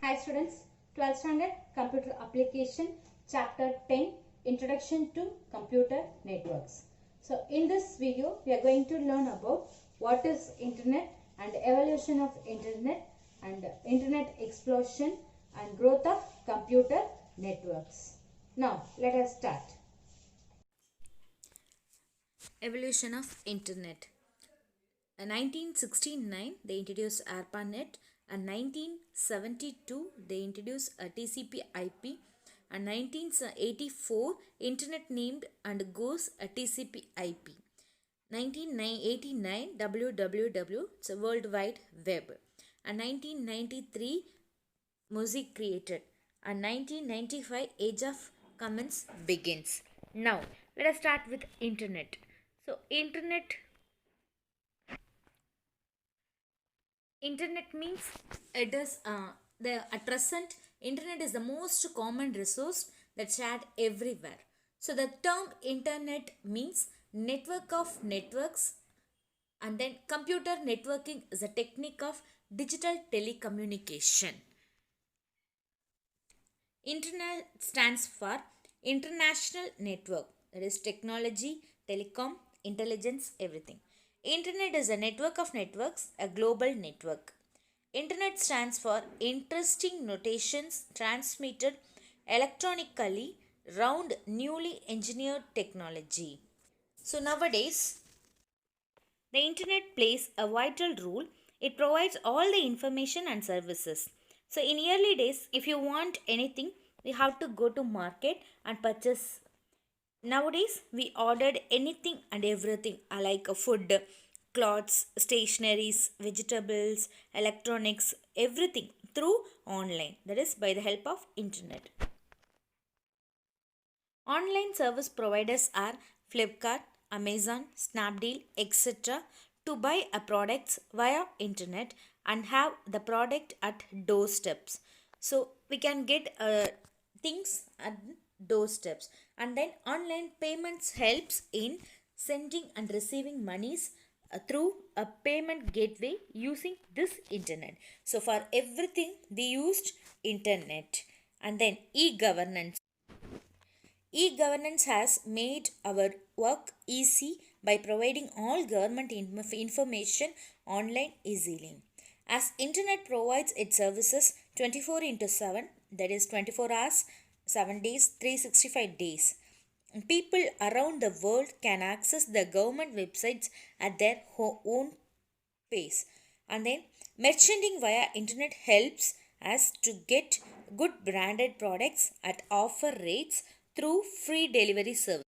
Hi students, 12th standard computer application chapter 10 introduction to computer networks. So in this video we are going to learn about what is internet and evolution of internet and internet explosion and growth of computer networks. Now let us start. Evolution of internet. In 1969 they introduced ARPANET, and 1972 they introduced a TCP/IP, and 1984 internet named and goes a TCP/IP. 1989 WWW, it's a World Wide Web, and 1993 music created, and 1995 Age of Commons begins. Now let us start with internet. So internet means it is the at present internet is the most common resource that's shared everywhere. So the term internet means network of networks, and then computer networking is a technique of digital telecommunication. Internet stands for international network, that is technology, telecom, intelligence, everything. Internet is a network of networks, a global network. Internet stands for interesting notations transmitted electronically round newly engineered technology. So nowadays, the internet plays a vital role. It provides all the information and services. So in early days, if you want anything, we have to go to market and purchase. Nowadays, we ordered anything and everything like food, clothes, stationaries, vegetables, electronics, everything through online. That is by the help of internet. Online service providers are Flipkart, Amazon, Snapdeal, etc. to buy a products via internet and have the product at doorsteps. So we can get things at doorsteps, and then online payments helps in sending and receiving monies through a payment gateway using this internet. So for everything we used internet. And then e-governance. E-governance has made our work easy by providing all government information online easily. As internet provides its services 24 into 7, that is 24 hours, 7 days, 365 days. People around the world can access the government websites at their own pace. And then merchandising via internet helps us to get good branded products at offer rates through free delivery service.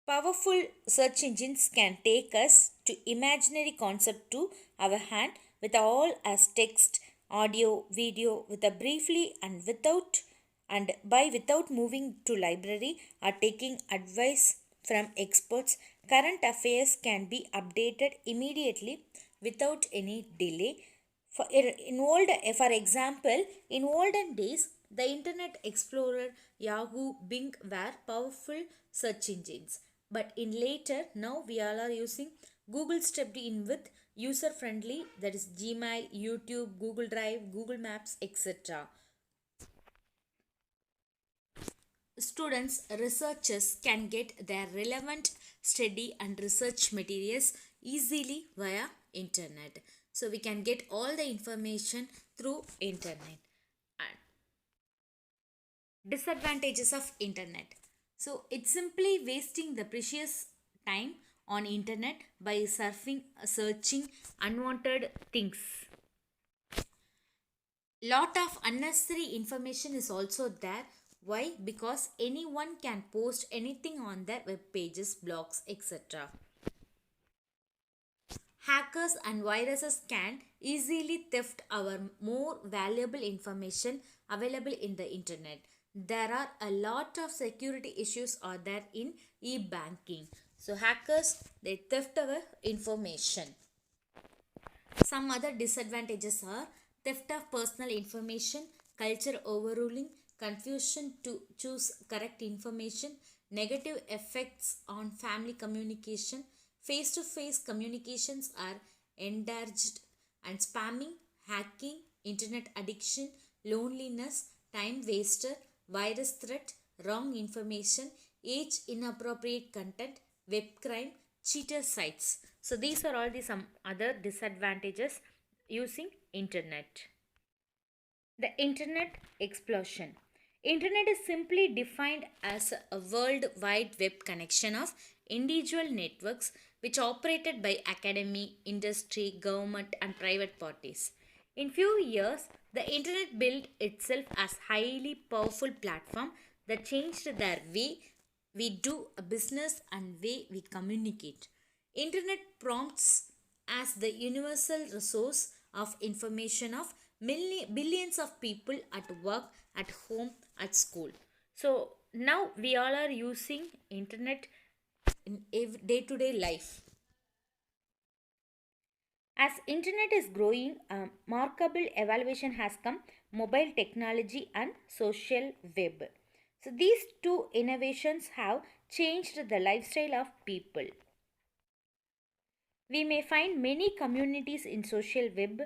Powerful search engines can take us to imaginary concept to our hand with all as text, audio, video with a briefly and by without moving to library or taking advice from experts. Current affairs can be updated immediately without any delay. For example, in olden days, the Internet Explorer, Yahoo, Bing were powerful search engines. But in later, now we all are using Google stepped in with user friendly, that is Gmail, YouTube, Google Drive, Google Maps, etc. Students, researchers can get their relevant study and research materials easily via internet. So we can get all the information through internet. And disadvantages of internet. So it's simply wasting the precious time on internet by searching unwanted things. Lot of unnecessary information is also there. Why? Because anyone can post anything on their web pages, blogs, etc. Hackers and viruses can easily theft our more valuable information available in the internet. There are a lot of security issues are there in e-banking. So hackers, they theft our information. Some other disadvantages are theft of personal information, culture overruling, confusion to choose correct information, negative effects on family communication, face to face communications are encouraged, and spamming, hacking, internet addiction, loneliness, time waster, virus threat, wrong information, age inappropriate content, web crime, cheater sites. So these are all the some other disadvantages using internet. The internet explosion. Internet is simply defined as a world wide web connection of individual networks which operated by academy, industry, government and private parties. In few years, the internet built itself as highly powerful platform that changed the way we do a business and way we communicate. Internet prompts as the universal resource of information of billions of people at work, at home, at school. So now we all are using internet in day to day life. As internet is growing, a markable evaluation has come: mobile technology and social web. So these two innovations have changed the lifestyle of people. We may find many communities in social web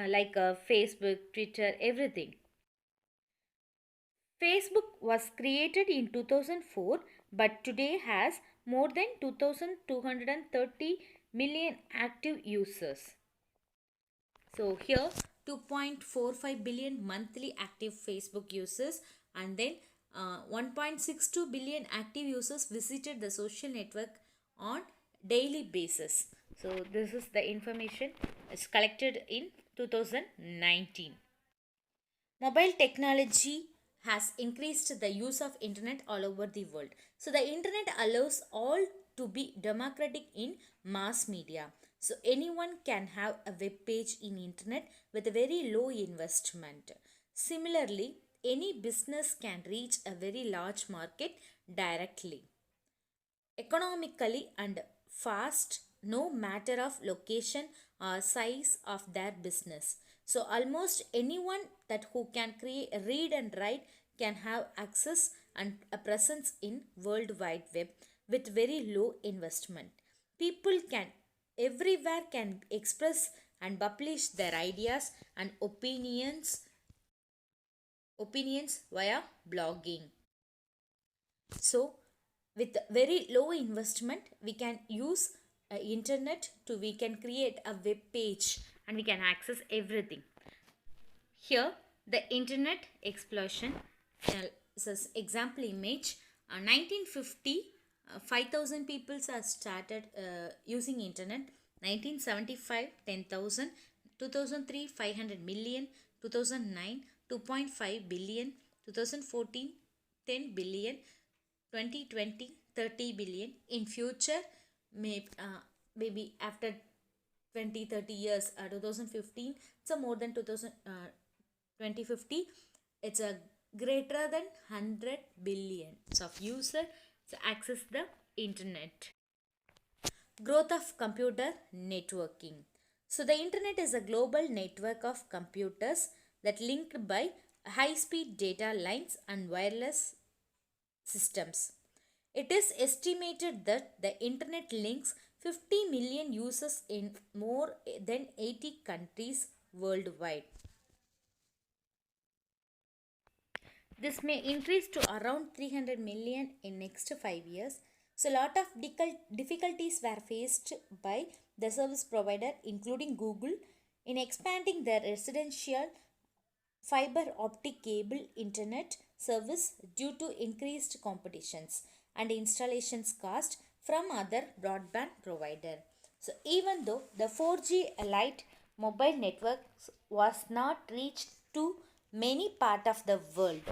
like Facebook, Twitter, everything. Facebook was created in 2004 but today has more than 2230 million active users. So here 2.45 billion monthly active Facebook users, and then 1.62 billion active users visited the social network on daily basis. So this is the information is collected in 2019. Mobile technology has increased the use of internet all over the world. So the internet allows all to be democratic in mass media. So anyone can have a web page in internet with a very low investment. Similarly, any business can reach a very large market directly, economically and fast, no matter of location or size of their business. So almost anyone that who can create, read and write can have access and a presence in world wide web with very low investment. People can everywhere can express and publish their ideas and opinions via blogging. So with very low investment we can use internet to we can create a web page and we can access everything. Here the internet explosion, this example image, 1950 5,000 people are started using internet, 1975 10,000, 2003 500 million, 2009 2.5 billion, 2014 10 billion, 2020 30 billion. In future maybe after 20-30 years, 2015 it's a more than 2050 it's a greater than 100 billion of users to access the internet. Growth of computer networking. So the internet is a global network of computers that linked by high speed data lines and wireless systems. It is estimated that the internet links 50 million users in more than 80 countries worldwide. This may increase to around 300 million in next 5 years. So lot of difficulties were faced by the service provider including Google in expanding their residential fiber optic cable internet service due to increased competitions and installations cost from other broadband provider. So even though the 4G Lite mobile network was not reached to many part of the world,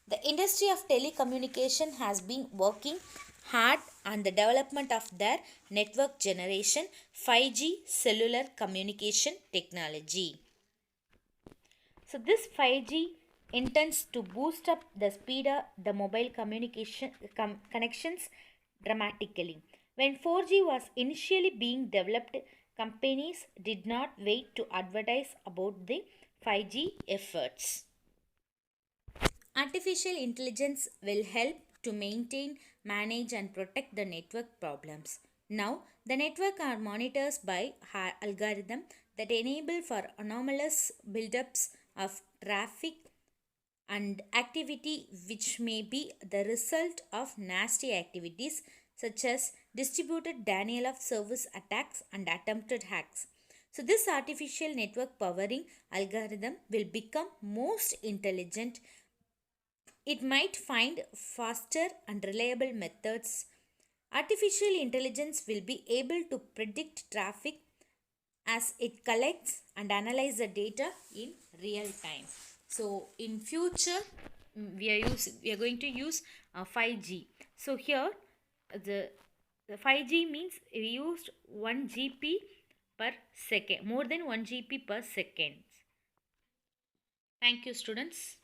the industry of telecommunication has been working hard on the development of their network generation 5G cellular communication technology. So this 5G intends to boost up the speed of the mobile communication connections dramatically. When 4G was initially being developed, companies did not wait to advertise about the 5G efforts. Artificial intelligence will help to maintain, manage and protect the network problems. Now, the network are monitored by algorithm that enable for anomalous buildups of traffic and activity which may be the result of nasty activities such as distributed denial of service attacks and attempted hacks. So this artificial network powering algorithm will become most intelligent. It might find faster and reliable methods. Artificial intelligence will be able to predict traffic as it collects and analyzes the data in real time. So in future we are going to use 5G. So here the 5G means we used 1 GB per second, more than 1 GB per second. Thank you, students.